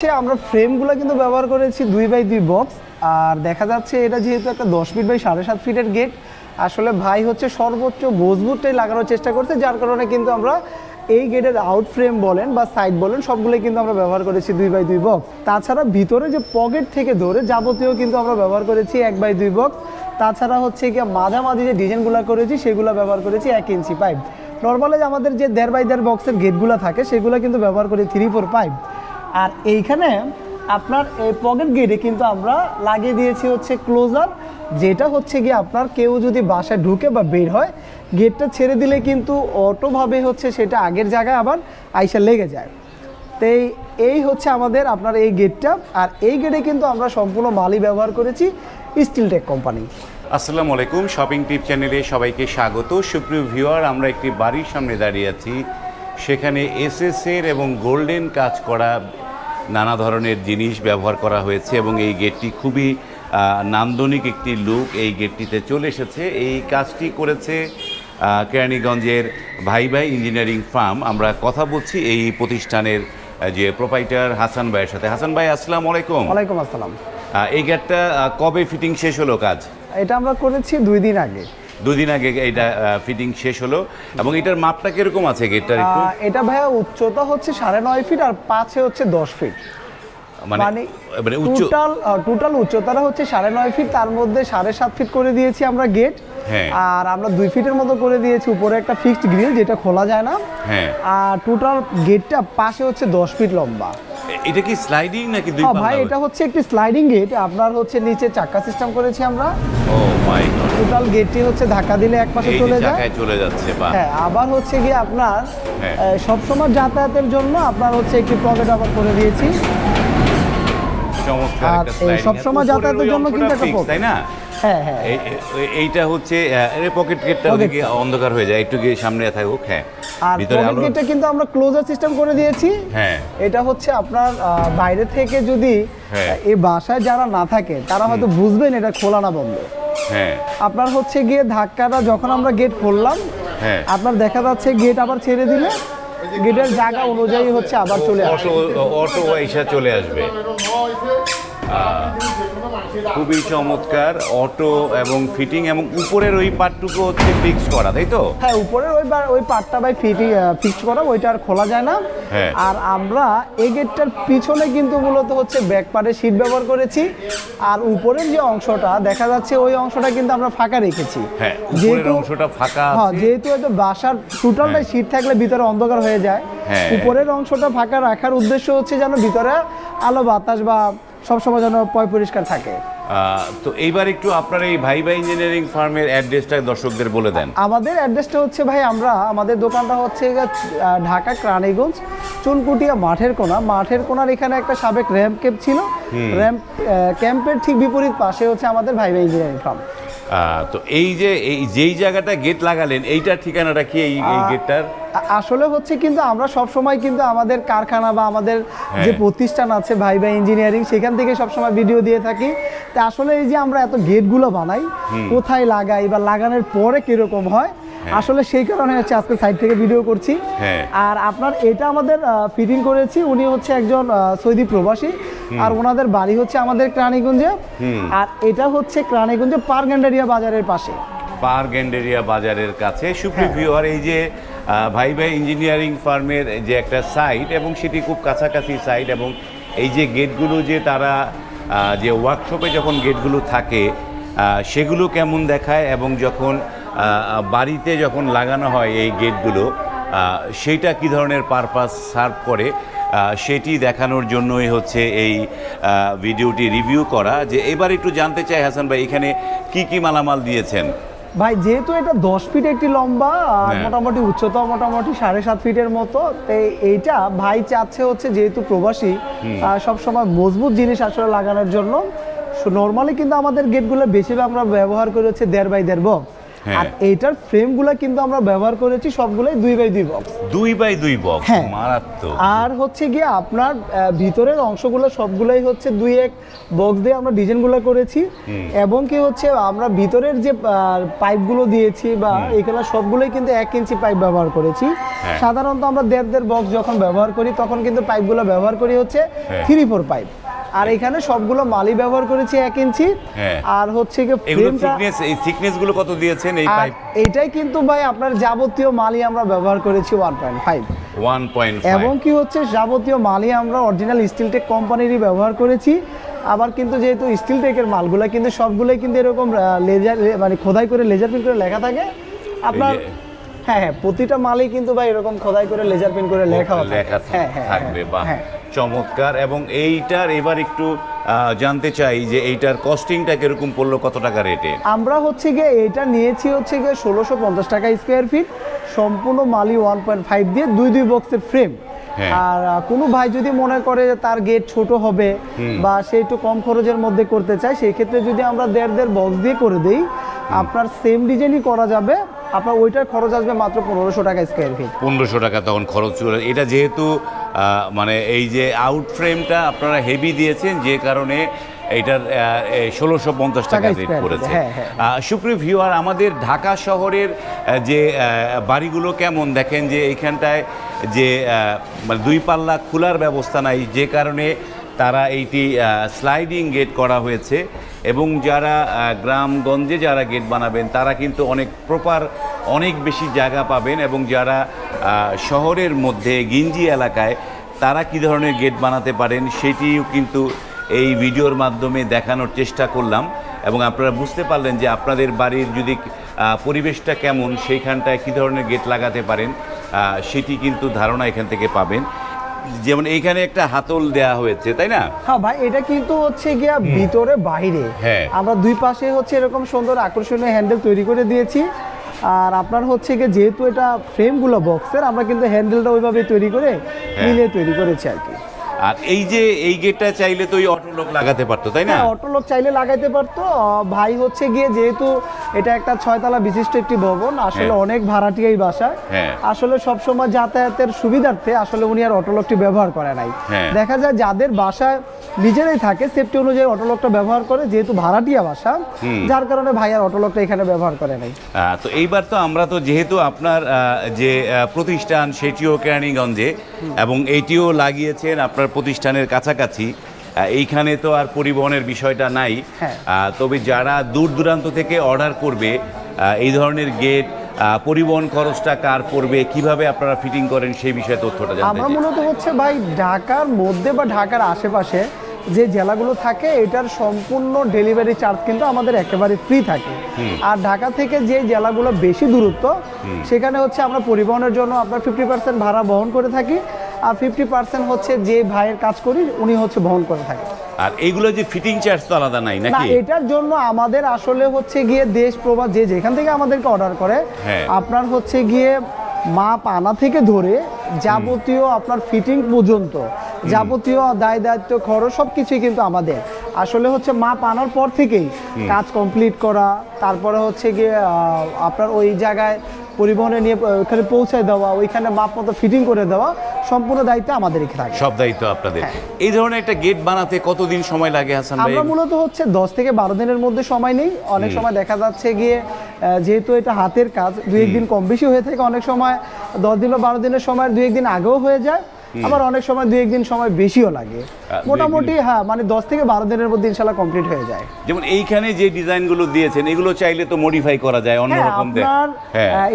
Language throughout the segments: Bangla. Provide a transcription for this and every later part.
আমরা ফ্রেমগুলো কিন্তু ব্যবহার করেছি 2x2 বক্স। আর দেখা যাচ্ছে এটা যেহেতু একটা 10 ফিট বাই 7.5 ফিটের গেট, আসলে ভাই হচ্ছে সর্বোচ্চ মজবুতটাই লাগানোর চেষ্টা করছে, যার কারণে কিন্তু আমরা এই গেটের আউট ফ্রেম বলেন বা সাইড বলেন সবগুলোই কিন্তু আমরা ব্যবহার করেছি 2x2 বক্স। তাছাড়া ভিতরে যে পকেট থেকে ধরে যাবতীয় কিন্তু আমরা ব্যবহার করেছি 1x2 বক্স। তাছাড়া হচ্ছে কি মাঝামাঝি যে ডিজাইনগুলো করেছি সেগুলো ব্যবহার করেছি 1 ইঞ্চি পাইপ। নর্মালি আমাদের যে 1.5x1.5 বক্সের গেটগুলো থাকে সেগুলো কিন্তু ব্যবহার করি 3/4 পাইপ। আর এইখানে আপনার এই পকেট গেটে কিন্তু আমরা লাগিয়ে দিয়েছি হচ্ছে ক্লোজার, যেটা হচ্ছে গিয়ে আপনার কেউ যদি বাসায় ঢুকে বা বের হয় গেটটা ছেড়ে দিলে কিন্তু অটোভাবে হচ্ছে সেটা আগের জায়গায় আবার আইসা লেগে যায়। তো এই হচ্ছে আমাদের আপনার এই গেটটা। আর এই গেটে কিন্তু আমরা সম্পূর্ণ মালই ব্যবহার করেছি স্টিলটেক কোম্পানি। আসসালামু আলাইকুম, শপিং টিপ চ্যানেলে সবাইকে স্বাগত। সুপ্রিয় ভিউয়ার, আমরা একটি বাড়ির সামনে দাঁড়িয়ে আছি, সেখানে এসএসের এবং গোল্ডেন কাজ করা নানা ধরনের জিনিস ব্যবহার করা হয়েছে এবং এই গেটটি খুবই নান্দনিক একটি লুক এই গেটটিতে চলে এসেছে। এই কাজটি করেছে কেরানীগঞ্জের ভাই ভাই ইঞ্জিনিয়ারিং ফার্ম। আমরা কথা বলছি এই প্রতিষ্ঠানের যে প্রোপাইটার হাসান ভাইয়ের সাথে। হাসান ভাই, আসসালামু আলাইকুম। ওয়ালাইকুম আসসালাম। এই গেটটা কবে ফিটিং শেষ হলো কাজ? এটা আমরা করেছি 2 দিন আগে। 2 দিন আগে এটা ফিটিং শেষ হলো। এবং এটার মাপটা কিরকম আছে গেটটার একটু? এটা ভাইয়া উচ্চতা হচ্ছে 9.5 ফিট আর পাশে হচ্ছে 10 ফিট। মানে টোটাল উচ্চতাটা হচ্ছে 9.5 ফিট, তার মধ্যে 7.5 ফিট করে দিয়েছি আমরা গেট। আর আমরা 2 ফিটের মতো করে দিয়েছি উপরে একটা ফিক্সড গ্রিল যেটা খোলা যায় না। আর টোটাল গেটটা পাশে হচ্ছে 10 ফিট লম্বা। এটা কি স্লাইডিং নাকি দুই পাল্লা? ভাই এটা হচ্ছে একটি স্লাইডিং গেট। আপনার হচ্ছে নিচে চাকা সিস্টেম করেছি আমরা। ও মাই গড। টোটাল গেটটি হচ্ছে ধাক্কা দিলে এক পাশে চলে যায়, চাকায় চলে যাচ্ছে। বাহ। হ্যাঁ, আবার হচ্ছে গিয়ে আপনার সব সময় যাতায়াতের জন্য আপনার হচ্ছে একটি পকেট আবার করে দিয়েছি। চমৎকার একটা স্লাইডিং। সব সময় যাতায়াতের জন্য কিন্তু একটা পকেট, তাই না? হ্যাঁ হ্যাঁ, এইটা হচ্ছে এর পকেট গেটটা ওদিকে অন্ধকার হয়ে যায়, একটু গিয়ে সামনে থাকুক। হ্যাঁ, আর পকেট গেটটা কিন্তু আমরা ক্লোজার সিস্টেম করে দিয়েছি। হ্যাঁ, এটা হচ্ছে আপনার বাইরে থেকে যদি এই বাসায় যারা না থাকে তারা হয়তো বুঝবেন এটা খোলা না বন্ধ। হ্যাঁ, আপনার হচ্ছে গিয়ে ধাক্কাটা যখন আমরা গেট খুললাম, আপনার দেখা যাচ্ছে গেট আবার ছেড়ে দিলে গেটের জায়গা অনুযায়ী হচ্ছে আবার চলে আসবে, অটো এসে চলে আসবে। খুবই চমৎকার অটো এবং ফিটিং, এবং উপরের ওই পার্টটুকু হচ্ছে ফিক্স করা, তাই তো? হ্যাঁ, উপরের ওই পার্টটা ভাই ফিক্স করা, ওইটা আর খোলা যায় না। আর আমরা এই গেটটার পিছনে কিন্তু মূলত হচ্ছে ব্যাক পার্টে শীট ব্যবহার করেছি। আর উপরের যে অংশটা দেখা যাচ্ছে ওই অংশটা কিন্তু আমরা ফাঁকা রেখেছি। হ্যাঁ, উপরের অংশটা ফাঁকা আছে। যেহেতু এটা বাসার টোটালটাই শীট থাকলে ভিতরে অন্ধকার হয়ে যায়, উপরের অংশটা ফাঁকা রাখার উদ্দেশ্য হচ্ছে যেন ভিতরে আলো বাতাস বা সবসময় যেন পরিষ্কার থাকে। তো এইবার একটু আপনার এই ভাই ভাই ইঞ্জিনিয়ারিং ফার্মের অ্যাড্রেসটা দর্শকদের বলে দেন। আমাদের অ্যাড্রেসটা হচ্ছে ভাই, আমাদের দোকানটা হচ্ছে ঢাকা কেরানীগঞ্জ চুনকুটিয়া মাঠের কোনার এখানে একটা সাবেক র্যাম্প ক্যাম্প ছিল। র্যাম্প ক্যাম্পের ঠিক বিপরীত পাশে হচ্ছে আমাদের ভাই ভাই ইঞ্জিনিয়ারিং ফার্ম। তো এই যে যেই জায়গাটা গেট লাগালেন এইটার ঠিকানাটা কি? এই গেটটার আসলে হচ্ছে কিন্তু আমরা সব সময় কিন্তু আমাদের কারখানা বা আমাদের যে প্রতিষ্ঠান আছে ভাই ভাই ইঞ্জিনিয়ারিং, সেখান থেকে সব সময় ভিডিও দিয়ে থাকি। তা আসলে এই যে আমরা এত গেটগুলো বানাই, কোথায় লাগাই বা লাগানোর পরে কিরকম হয়, আসলে সেই কারণে হচ্ছে আজকে সাইড থেকে ভিডিও করছি। আর আপনার এটা আমাদের ফিটিং করেছি, উনি হচ্ছে একজন সৌদি প্রবাসী, আর ওনাদের বাড়ি হচ্ছে আমাদের কেরানীগঞ্জে। আর এটা হচ্ছে কেরানীগঞ্জে পারগেন্ডারিয়া বাজারের পাশে, পারগেন্ডারিয়া বাজারের কাছে। সুপ্রিয় ভিউয়ার, এই যে ভাই ভাই ইঞ্জিনিয়ারিং ফার্মের যে একটা সাইট, এবং সেটি খুব কাছাকাছি সাইট, এবং এই যে গেটগুলো যে তারা যে ওয়ার্কশপে যখন গেটগুলো থাকে সেগুলো কেমন দেখায়, এবং যখন বাড়িতে যখন লাগানো হয় এই গেটগুলো সেইটা কী ধরনের পারপাস সার্ভ করে সেটি দেখানোর জন্যই হচ্ছে এই ভিডিওটি রিভিউ করা। যে এবার একটু জানতে চাই হাসান ভাই, এখানে কি কি মালামাল দিয়েছেন? ভাই যেহেতু এটা 10 ফিট একটি লম্বা, আর মোটামুটি উচ্চতা মোটামুটি 7.5 ফিটের মতো, এইটা ভাই চাচ্ছে হচ্ছে যেহেতু প্রবাসী সবসময় মজবুত জিনিস আসলে লাগানোর জন্য। নর্মালি কিন্তু আমাদের গেটগুলো বেশিরভাগ আমরা ব্যবহার করি হচ্ছে 1.5x1.5 বক্স। হ্যাঁ। আর এইটার ফ্রেমগুলো কিন্তু আমরা ব্যবহার করেছি সবগুলোই 2x2 বক্স। 2x2 বক্স, হ্যাঁ। মারাত্মক। আর হচ্ছে গিয়ে আপনার ভিতরের অংশগুলো সবগুলোই হচ্ছে 2x বক্স দিয়ে আমরা ডিজাইনগুলো করেছি, এবং কি হচ্ছে আমরা ভিতরের যে পাইপগুলো দিয়েছি বা এখানে সবগুলোই কিন্তু 1 ইঞ্চি পাইপ ব্যবহার করেছি। হ্যাঁ। সাধারণত আমরা 1.5 বক্স যখন ব্যবহার করি তখন কিন্তু পাইপগুলো ব্যবহার করি হচ্ছে হ্যাঁ। 3-4 পাইপ, আর এখানে সবগুলো মালি ব্যবহার করেছি 1 ইঞ্চি। হ্যাঁ। আর হচ্ছে গিয়ে এগুলো ফ্রেমটা, এই থিকনেস গুলো কত দিয়েছেন এই আর পাইপ? এইটাই কিন্তু ভাই আপনার যাবতীয় মালি আমরা ব্যবহার করেছি 1.5, 1.5। এবং কি হচ্ছে যাবতীয় মালই আমরা অরিজিনাল স্টিলটেক কোম্পানিরই ব্যবহার করেছি। আবার কিন্তু যেহেতু স্টিলটেকের মালগুলো কিন্তু সবগুলোই কিন্তু এরকম লেজার মানে খোদাই করে লেজার প্রিন্ট করে লেখা থাকে আপনার। হ্যাঁ হ্যাঁ, প্রতিটা মালই কিন্তু ভাই এরকম খোদাই করে লেজার প্রিন্ট করে লেখা থাকবে। বাহ, হ্যাঁ। চমৎকার। এবং এইটার এবার একটু জানতে চাই যে এইটার কস্টিংটা কিরকম পড়লো, কত টাকা রেটে? আমরা হচ্ছে গিয়ে এইটা নিয়েছি হচ্ছে গিয়ে 1650 টাকা স্কোয়ার ফিট, সম্পূর্ণ মালি 1.5 দিয়ে 2 বক্সের ফ্রেম। হ্যাঁ। আর কোনো ভাই যদি মনে করে যে তার গেট ছোট হবে বা সে একটু কম খরচের মধ্যে করতে চায়, সেই ক্ষেত্রে যদি আমরা 1.5 বক্স দিয়ে করে দেই, আপনার সেম ডিজাইনই করা যাবে, আপনার ওইটার খরচ আসবে মাত্র 1500 টাকা স্কোয়ার ফিট। 1500 টাকা তখন খরচ চলে। এটা যেহেতু মানে এই যে আউট ফ্রেমটা আপনারা হেভি দিয়েছেন, যে কারণে এইটার 1650 টাকা রেট করেছে। হ্যাঁ, হ্যাঁ। সুপ্রিয় ভিউয়ার, আমাদের ঢাকা শহরের যে বাড়িগুলো কেমন দেখেন যে এইখানটায় যে মানে 2 পাল্লা খোলার ব্যবস্থা নাই, যে কারণে তারা এইটি স্লাইডিং গেট করা হয়েছে। এবং যারা গ্রামগঞ্জে যারা গেট বানাবেন তারা কিন্তু অনেক প্রপার অনেক বেশি জায়গা পাবেন, এবং যারা শহরের মধ্যে গিঞ্জি এলাকায় তারা কী ধরনের গেট বানাতে পারেন সেটিও কিন্তু এই ভিডিওর মাধ্যমে দেখানোর চেষ্টা করলাম। এবং আপনারা বুঝতে পারলেন যে আপনাদের বাড়ির যদি পরিবেশটা কেমন, সেইখানটায় কী ধরনের গেট লাগাতে পারেন সেটি কিন্তু ধারণা এখান থেকে পাবেন। যেমন এইখানে একটা হাতল দেয়া হয়েছে, তাই না? হ্যাঁ ভাই, এটা কিন্তু হচ্ছে গিয়া ভিতরে বাইরে হ্যাঁ। আমরা 2 পাশে হচ্ছে এরকম সুন্দর আকর্ষণীয় হ্যান্ডেল তৈরি করে দিয়েছি। আর আপনার হচ্ছে গিয়ে যেহেতু এটা ফ্রেমগুলো বক্সের, আমরা কিন্তু হ্যান্ডেলটা ওইভাবে তৈরি করে মিলিয়ে তৈরি করেছি আর কি। আর এই যে এই গেটটা চাইলে তো ওই অটো লক লাগাতে পারতো, তাই না? হ্যাঁ, অটো লক চাইলে লাগাইতে পারতো। ভাই হচ্ছে গিয়ে যেহেতু এটা একটা 6 তলা বিশিষ্ট একটি ভবন, আসলে হ্যাঁ। অনেক ভাড়াটিয়া এই বাসায়, হ্যাঁ। আসলে সবসময় যাতায়াতের সুবিধার্থে আসলে উনি আর অটো লকটি ব্যবহার করে নাই। হ্যাঁ। দেখা যায় যাদের বাসায় নিজেরাই থাকে সেফটি অনুযায়ী অটো লকটা ব্যবহার করে, যেহেতু ভাড়াটিয়া বাসা, যার কারণে ভাই আর অটো লকটা এখানে ব্যবহার করে নাই। তো এইবার তো আমরা তো যেহেতু আপনার যে প্রতিষ্ঠান সেটিও কেরানীগঞ্জে, এবং এইটিও লাগিয়েছেন আপনার প্রতিষ্ঠানের কাছাকাছি, এইখানে তো আর পরিবহনের বিষয়টা নাই। হ্যাঁ। তবে যারা দূর দূরান্ত থেকে অর্ডার করবে এই ধরনের গেট, পরিবহন খরচটা কার পড়বে, কিভাবে আপনারা ফিটিং করেন সেই বিষয়ে তথ্যটা জানতে আমরা চাই। মূলত হচ্ছে ভাই ঢাকার মধ্যে বা ঢাকার আশেপাশে যে জেলাগুলো থাকে এটার সম্পূর্ণ ডেলিভারি চার্জ কিন্তু আমাদের একেবারে ফ্রি থাকে। আর ঢাকা থেকে যে জেলাগুলো বেশি দূরত্ব, সেখানে হচ্ছে আমরা পরিবহনের জন্য আপনার 50% ভাড়া বহন করে থাকি, আর 50% হচ্ছে যে ভাইয়ের কাজ করি উনি হচ্ছে বহন করে থাকে। আর এইগুলো যে ফিটিং চার্জ তো আলাদা নাই না, নাকি? এটার জন্য আমাদের আসলে হচ্ছে গিয়ে দেশ প্রবাস যে যেখান থেকে আমাদেরকে অর্ডার করে, হ্যাঁ। আপনার হচ্ছে গিয়ে মাপ আনা থেকে ধরে যাবতীয় আপনার ফিটিং পর্যন্ত যাবতীয় দায় দায়িত্ব খরচ সবকিছুই কিন্তু আমাদের। আসলে হচ্ছে মাপ আনার পর থেকেই কাজ কমপ্লিট করা, তারপরে হচ্ছে গিয়ে আপনার ওই জায়গায় পরিবহনে নিয়ে ওখানে পৌঁছায় দেওয়া, ওইখানে মাপ মতো ফিটিং করে দেওয়া, সম্পূর্ণ দায়িত্ব আমাদের থাকে। সব দায়িত্ব আপনাদের। হ্যাঁ। এই ধরনের একটা গেট বানাতে কতদিন সময় লাগে হাসান ভাই? আমরা মূলত হচ্ছে 10 থেকে 12 দিনের মধ্যে সময় নেই। অনেক সময় দেখা যাচ্ছে গিয়ে যেহেতু এটা হাতের কাজ, 2-1 দিন কম বেশি হয়ে থাকে, অনেক সময় 10 দিন বা 12 দিনের সময় 2-1 দিন আগেও হয়ে যায়, আবার অনেক সময় 2-1 দিন সময় বেশিও লাগে। মোটামুটি হ্যাঁ, মানে 10 থেকে 12 দিনের মধ্যে ইনশাল্লাহ কমপ্লিট হয়ে যায়। যেমন এইখানে যে ডিজাইনগুলো দিয়েছেন এগুলো চাইলে তো মডিফাই করা যায় অন্যরকম। আপনার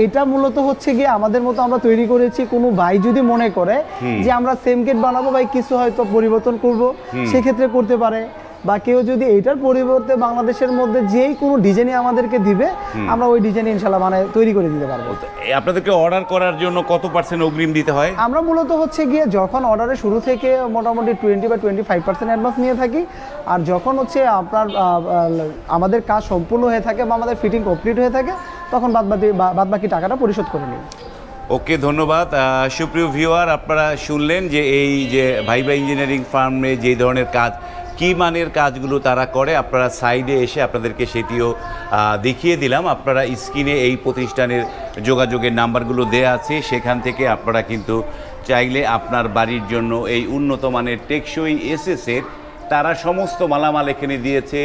এটা মূলত হচ্ছে গিয়ে আমাদের মতো আমরা তৈরি করেছি। কোনো ভাই যদি মনে করে যে আমরা সেম গেট বানাবো, ভাই কিছু হয়তো পরিবর্তন করব, সেক্ষেত্রে করতে পারে। বা কেউ যদি এইটার পরিবর্তে বাংলাদেশের মধ্যে যেই কোনো ডিজাইনই আমাদেরকে দিবে, আমরা ওই ডিজাইন ইনশাল্লাহ মানে তৈরি করে দিতে পারবো। আপনাদেরকে অর্ডার করার জন্য কত % অগ্রিম দিতে হয়? আমরা মূলত হচ্ছে গিয়ে যখন অর্ডারের শুরু থেকে মোটামুটি 20 বা 25% অ্যাডভান্স নিয়ে থাকি, আর যখন হচ্ছে আপনার আমাদের কাজ সম্পূর্ণ হয়ে থাকে বা আমাদের ফিটিং কমপ্লিট হয়ে থাকে, তখন বাদবাকি টাকাটা পরিশোধ করে নিই। ওকে, ধন্যবাদ। সুপ্রিয় ভিউয়ার, আপনারা শুনলেন যে এই যে ভাইবা ইঞ্জিনিয়ারিং ফার্মে যে ধরনের কাজ কী মানের কাজগুলো তারা করে আপনারা সাইডে এসে আপনাদেরকে সেটিও দেখিয়ে দিলাম। আপনারা স্ক্রিনে এই প্রতিষ্ঠানের যোগাযোগের নাম্বারগুলো দেয়া আছে, সেখান থেকে আপনারা কিন্তু চাইলে আপনার বাড়ির জন্য এই উন্নত মানের টেকসই এসএসের তারা সমস্ত মালামাল এখানে দিয়েছে।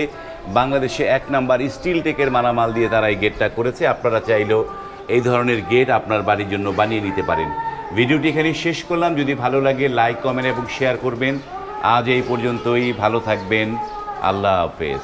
বাংলাদেশে 1 নাম্বার স্টিল টেকের মালামাল দিয়ে তারা এই গেটটা করেছে। আপনারা চাইলেও এই ধরনের গেট আপনার বাড়ির জন্য বানিয়ে নিতে পারেন। ভিডিওটি এখানে শেষ করলাম। যদি ভালো লাগে লাইক, কমেন্ট এবং শেয়ার করবেন। আজ এই পর্যন্তই, ভালো থাকবেন। আল্লাহ হাফেজ।